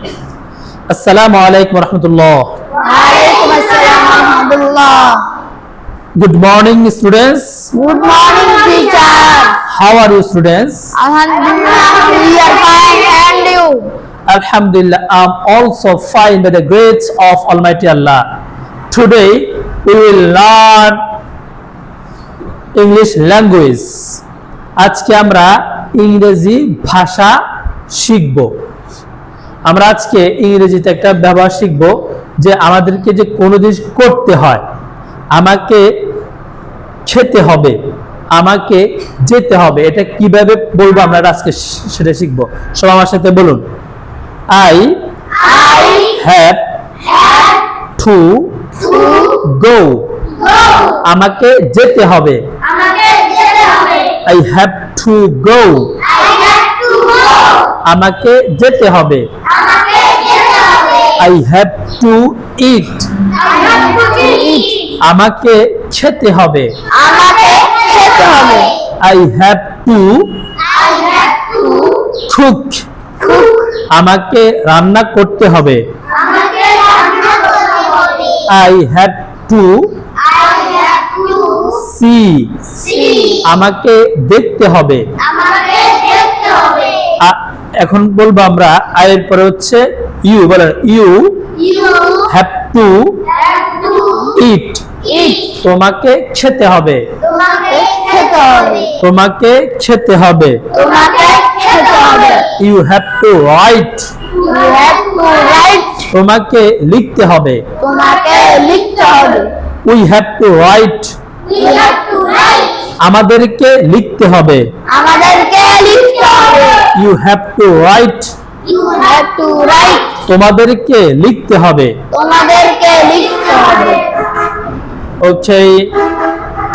Assalamu alaikum warahmatullah. Waalaikum assalam warahmatullah. Good morning, students. Good morning, teacher. How are you, students? Alhamdulillah, we are fine, and you? Alhamdulillah, I'm also fine by the grace of Almighty Allah. Today we will learn English language. আজকে আমরা ইংরেজি ভাষা শিখব। আমরা আজকে ইংরেজিতে একটা ব্যবহার শিখব যে আমাদেরকে যে কোনো জিনিস করতে হয়, আমাকে খেতে হবে, আমাকে যেতে হবে, এটা কিভাবে বলবো আমরা আজকে সেটা শিখব। সবাই আমার সাথে বলুন, I have to go. আমাকে যেতে হবে। I have to go. আমাকে যেতে হবে। I have to eat. আমাকে খেতে হবে। I have to cook. আমাকে রান্না করতে হবে। I have to see. আমাকে দেখতে হবে। এখন বলবো আমরা I এর পরে হচ্ছে you, বলেন you have to eat. তোমাকে খেতে হবে। তোমাকে খেতে হবে। You have to write. তোমাকে লিখতে হবে। We have to write. আমাদেরকে লিখতে হবে। You have to write. তোমাদেরকে লিখতে হবে। Okay.